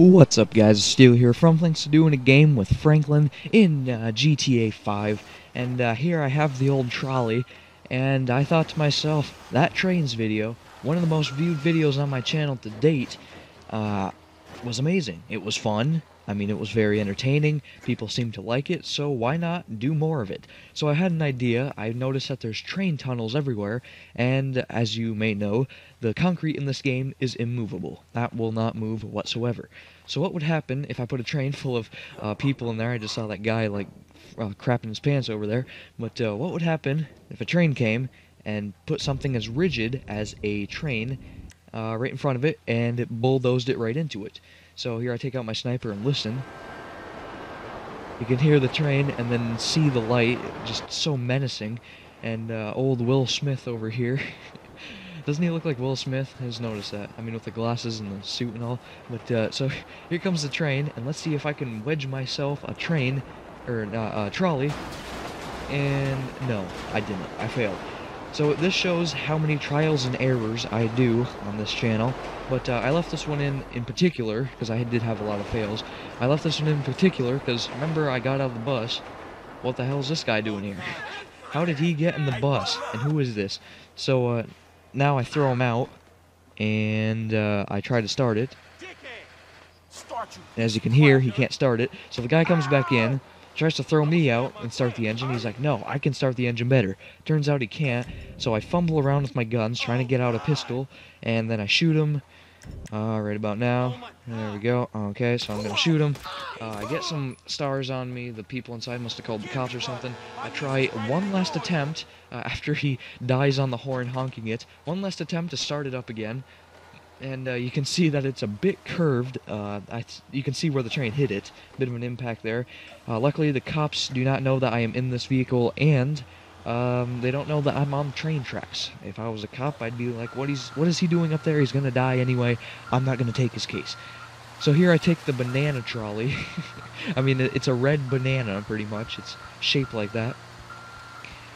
What's up, guys? Steel here from Thanks to Doing a Game with Franklin in GTA 5, and here I have the old trolley, and I thought to myself, that trains video, one of the most viewed videos on my channel to date, was amazing. It was fun. I mean, it was very entertaining. People seemed to like it, so why not do more of it? So I had an idea. I noticed that there's train tunnels everywhere, and as you may know, the concrete in this game is immovable. That will not move whatsoever. So what would happen if I put a train full of people in there? I just saw that guy, like, crapping his pants over there. But what would happen if a train came and put something as rigid as a train right in front of it, and it bulldozed it right into it? So here I take out my sniper and listen. You can hear the train and then see the light, just so menacing. And old Will Smith over here. Doesn't he look like Will Smith? I just noticed that. I mean, with the glasses and the suit and all. But so here comes the train, and let's see if I can wedge myself a train, or a trolley. And no, I didn't. I failed. So this shows how many trials and errors I do on this channel. But I left this one in particular, because I did have a lot of fails. I left this one in particular because, remember, I got out of the bus. What the hell is this guy doing here? How did he get in the bus? And who is this? So now I throw him out, and I try to start it. And as you can hear, he can't start it. So the guy comes back in, tries to throw me out and start the engine. He's like, no, I can start the engine better. Turns out he can't, so I fumble around with my guns trying to get out a pistol, and then I shoot him right about now. There we go. Okay, so I'm gonna shoot him. I get some stars on me. The people inside must have called the cops or something. I try one last attempt after he dies on the horn honking it. One last attempt to start it up again. And you can see that it's a bit curved. You can see where the train hit it. Bit of an impact there. Luckily, the cops do not know that I am in this vehicle, and they don't know that I'm on train tracks. If I was a cop, I'd be like, what is he doing up there? He's gonna die anyway. I'm not gonna take his case. So here I take the banana trolley. I mean, it's a red banana, pretty much. It's shaped like that.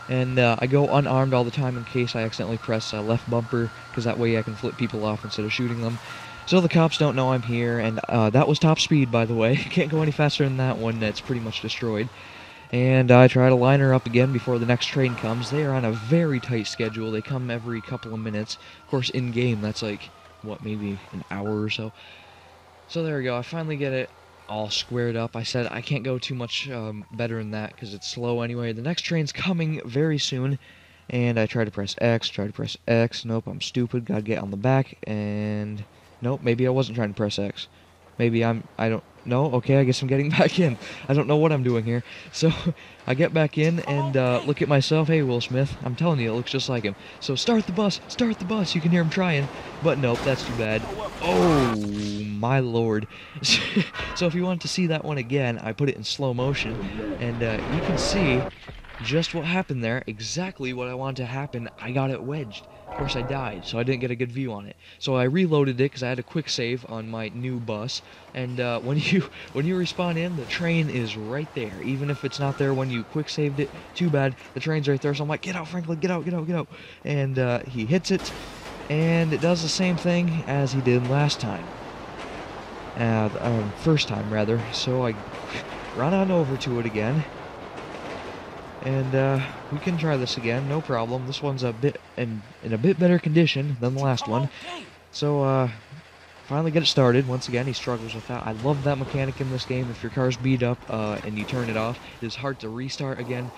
And I go unarmed all the time in case I accidentally press left bumper, because that way I can flip people off instead of shooting them. So the cops don't know I'm here, and that was top speed, by the way. Can't go any faster than that one. That's pretty much destroyed. And I try to line her up again before the next train comes. They are on a very tight schedule. They come every couple of minutes. Of course, in-game, that's like, what, maybe an hour or so. So there we go. I finally get it all squared up. I said I can't go too much better than that because it's slow anyway. The next train's coming very soon, and I try to press X, nope, I'm stupid, gotta get on the back, and nope, maybe I wasn't trying to press X. Maybe I don't know. Okay, I guess I'm getting back in. I don't know what I'm doing here. So I get back in and look at myself. Hey, Will Smith, I'm telling you, it looks just like him. So start the bus, you can hear him trying, but nope, that's too bad. Oh my lord. So if you want to see that one again, I put it in slow motion, and you can see just what happened there, exactly what I wanted to happen. I got it wedged. Of course I died, so I didn't get a good view on it. So I reloaded it because I had a quick save on my new bus, and when you respawn in, the train is right there. Even if it's not there when you quick saved it, too bad, the train's right there. So I'm like, get out, Franklin, get out. And he hits it, and it does the same thing as he did last time. First time rather. So I run on over to it again. And we can try this again, no problem. This one's a bit in a bit better condition than the last one. So finally get it started. Once again, he struggles with that. I love that mechanic in this game. If your car's beat up and you turn it off, it's hard to restart again.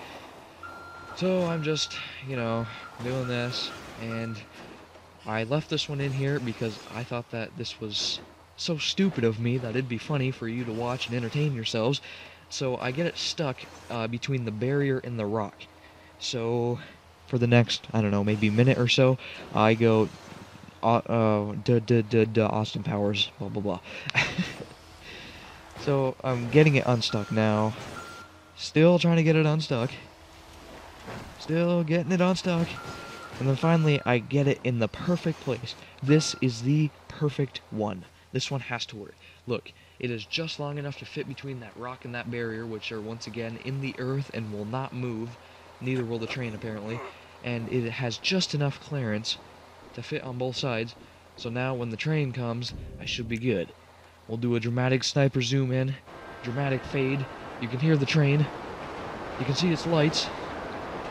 So I'm just, you know, doing this, and I left this one in here because I thought that this was so stupid of me that it'd be funny for you to watch and entertain yourselves. So I get it stuck between the barrier and the rock. So for the next, I don't know, maybe minute or so, I go Austin Powers, blah blah blah. So I'm getting it unstuck now. Still trying to get it unstuck. Still getting it unstuck. And then finally I get it in the perfect place. This is the perfect one. This one has to work. Look. It is just long enough to fit between that rock and that barrier, which are once again in the earth and will not move. Neither will the train, apparently. And it has just enough clearance to fit on both sides. So now when the train comes, I should be good. We'll do a dramatic sniper zoom in, dramatic fade. You can hear the train. You can see its lights,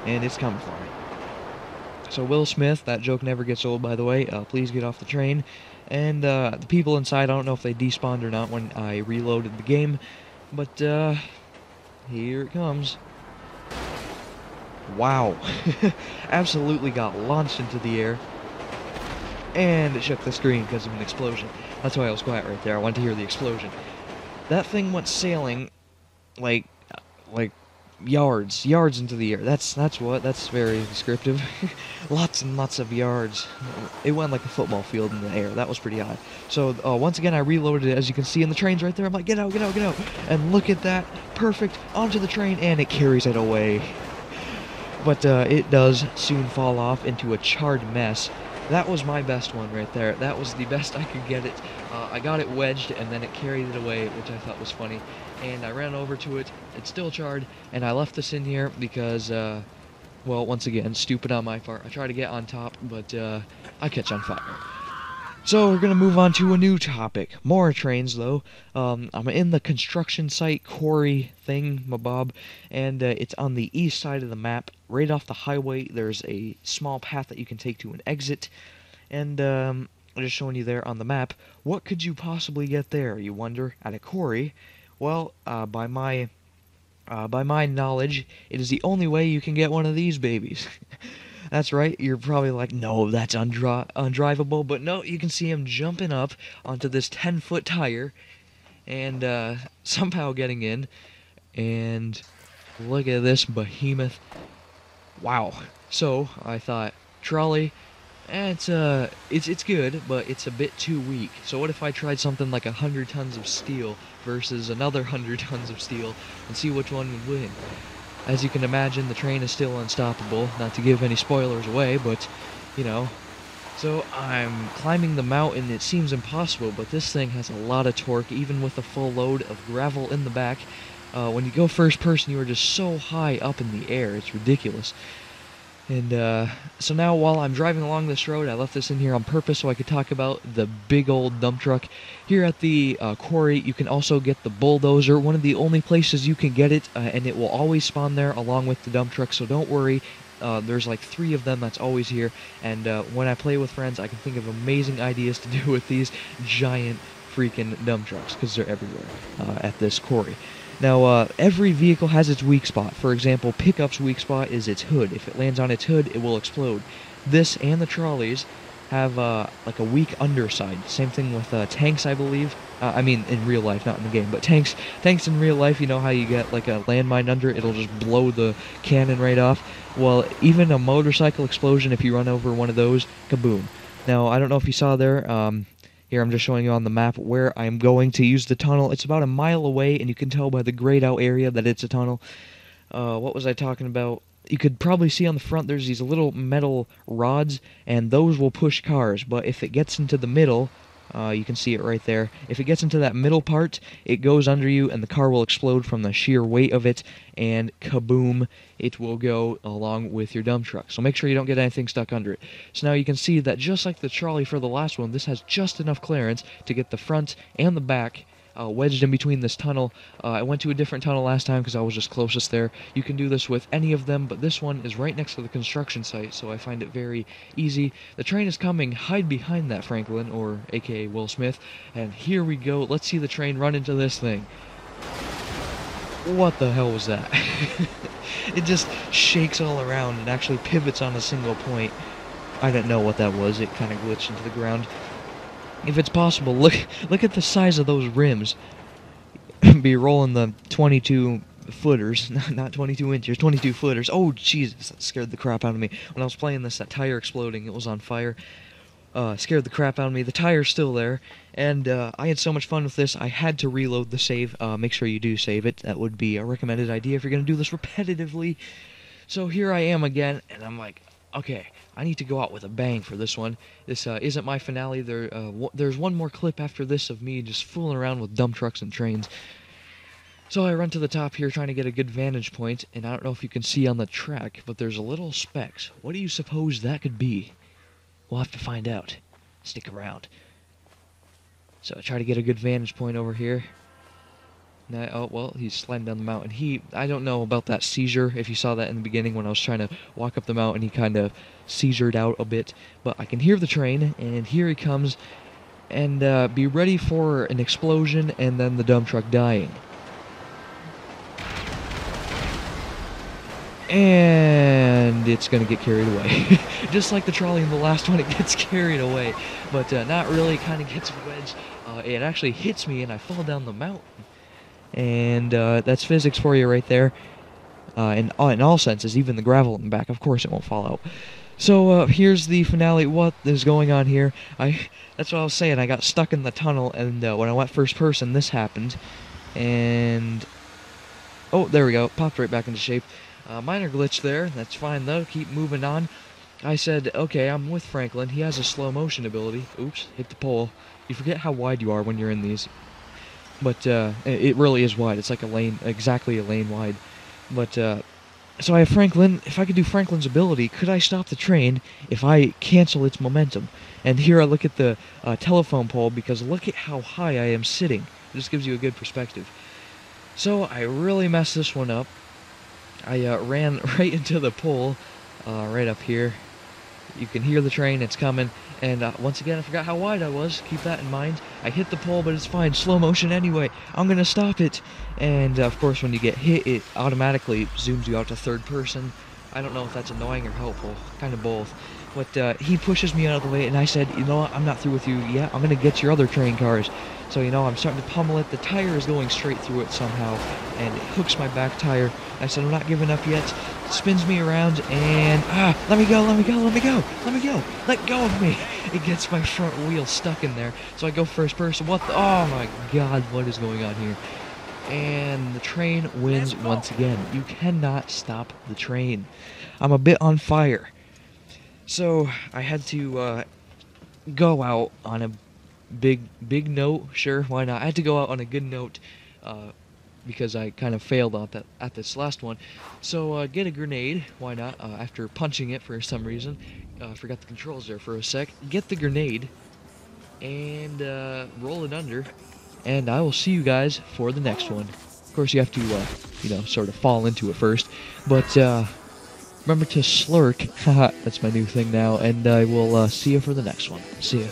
and it's coming for me. So Will Smith, that joke never gets old, by the way. Please get off the train. And the people inside, I don't know if they despawned or not when I reloaded the game, but here it comes. Wow. Absolutely got launched into the air. And it shook the screen because of an explosion. That's why I was quiet right there. I wanted to hear the explosion. That thing went sailing like yards into the air. That's very descriptive. Lots and lots of yards. It went like a football field in the air. That was pretty high. So once again, I reloaded it. As you can see in the trains right there, I'm like, get out, get out, get out. And look at that. Perfect. Onto the train, and it carries it away. But it does soon fall off into a charred mess. That was my best one right there. That was the best I could get it. I got it wedged, and then it carried it away, which I thought was funny. And I ran over to it. It's still charred, and I left this in here because, well, once again, stupid on my part. I try to get on top, but I catch on fire. So we're going to move on to a new topic. More trains, though. I'm in the construction site quarry thing, mabob, and it's on the east side of the map. Right off the highway, there's a small path that you can take to an exit. And I'm just showing you there on the map. What could you possibly get there, you wonder, at a quarry? Well, by my knowledge, it is the only way you can get one of these babies. That's right, you're probably like, no, that's undrivable, but no, you can see him jumping up onto this 10-foot tire and somehow getting in, and look at this behemoth. Wow. So, I thought, trolley, it's good, but it's a bit too weak. So what if I tried something like 100 tons of steel versus another 100 tons of steel and see which one would win? As you can imagine, the train is still unstoppable, not to give any spoilers away, but, you know. So I'm climbing the mountain. It seems impossible, but this thing has a lot of torque, even with a full load of gravel in the back. When you go first person, you are just so high up in the air, it's ridiculous. And so now while I'm driving along this road, I left this in here on purpose so I could talk about the big old dump truck. Here at the quarry, you can also get the bulldozer, one of the only places you can get it, and it will always spawn there along with the dump truck, so don't worry. There's like 3 of them that's always here, and when I play with friends, I can think of amazing ideas to do with these giant freaking dump trucks, because they're everywhere at this quarry. Now, every vehicle has its weak spot. For example, Pickup's weak spot is its hood. If it lands on its hood, it will explode. This and the trolleys have like a weak underside. Same thing with tanks, I believe. I mean, in real life, not in the game, but tanks in real life, you know how you get like a landmine under it, it'll just blow the cannon right off. Well, even a motorcycle explosion, if you run over one of those, kaboom. Now, I don't know if you saw there, here I'm just showing you on the map where I'm going to use the tunnel. It's about a mile away, and you can tell by the grayed out area that it's a tunnel. What was I talking about? You could probably see on the front there's these little metal rods, and those will push cars, but if it gets into the middle, you can see it right there. If it gets into that middle part, it goes under you, and the car will explode from the sheer weight of it, and kaboom, it will go along with your dump truck. So make sure you don't get anything stuck under it. So now you can see that just like the trolley for the last one, this has just enough clearance to get the front and the back wedged in between this tunnel. I went to a different tunnel last time because I was just closest there. You can do this with any of them, but this one is right next to the construction site, so I find it very easy. The train is coming. Hide behind that, Franklin, or aka Will Smith, and here we go. Let's see the train run into this thing. What the hell was that? It just shakes all around and actually pivots on a single point. I didn't know what that was. It kind of glitched into the ground. If it's possible, look at the size of those rims. Be rolling the 22 footers, not 22 inches, 22 footers. Oh, Jesus, that scared the crap out of me. When I was playing this, that tire exploding, it was on fire. Scared the crap out of me. The tire's still there, and I had so much fun with this, I had to reload the save. Make sure you do save it. That would be a recommended idea if you're going to do this repetitively. So here I am again, and I'm like, okay, I need to go out with a bang for this one. This isn't my finale. There's one more clip after this of me just fooling around with dump trucks and trains. So I run to the top here trying to get a good vantage point, and I don't know if you can see on the track, but there's a little specks. What do you suppose that could be? We'll have to find out. Stick around. So I try to get a good vantage point over here. Now, oh, well, he's sliding down the mountain. I don't know about that seizure, if you saw that in the beginning when I was trying to walk up the mountain, he kind of seizured out a bit. But I can hear the train, and here he comes, and be ready for an explosion and then the dump truck dying. And it's going to get carried away. Just like the trolley in the last one, it gets carried away. But not really, it kind of gets wedged. It actually hits me and I fall down the mountain. And that's physics for you right there. In all senses, even the gravel in the back, of course it won't fall out. So here's the finale. What is going on here? That's what I was saying. I got stuck in the tunnel, and when I went first person, this happened. And oh, there we go. Popped right back into shape. Minor glitch there. That's fine though. Keep moving on. I said, okay, I'm with Franklin. He has a slow motion ability. Oops, hit the pole. You forget how wide you are when you're in these. But it really is wide. It's like a lane, exactly a lane wide. But so I have Franklin. If I could do Franklin's ability, could I stop the train if I cancel its momentum? And here I look at the telephone pole, because look at how high I am sitting. This gives you a good perspective. So I really messed this one up. I ran right into the pole, right up here. You can hear the train, it's coming. And once again, I forgot how wide I was. Keep that in mind. I hit the pole, but it's fine. Slow motion anyway. I'm going to stop it. And, of course, when you get hit, it automatically zooms you out to third person. I don't know if that's annoying or helpful. Kind of both. But he pushes me out of the way, and I said, you know what? I'm not through with you yet. I'm going to get your other train cars. So, you know, I'm starting to pummel it. The tire is going straight through it somehow, and it hooks my back tire. I said, I'm not giving up yet. Spins me around, and let me go, let me go, let me go, let me go, let go of me. It gets my front wheel stuck in there, so I go first person. What the, oh my god, what is going on here? And the train wins once again. You cannot stop the train. I'm a bit on fire. So I had to go out on a big note. Sure, why not? I had to go out on a good note, because I kind of failed at this last one. So get a grenade, why not, after punching it for some reason. Forgot the controls there for a sec. Get the grenade, and roll it under, and I will see you guys for the next one. Of course, you have to, you know, sort of fall into it first, but remember to slurk. Haha, that's my new thing now, and I will see you for the next one. See ya.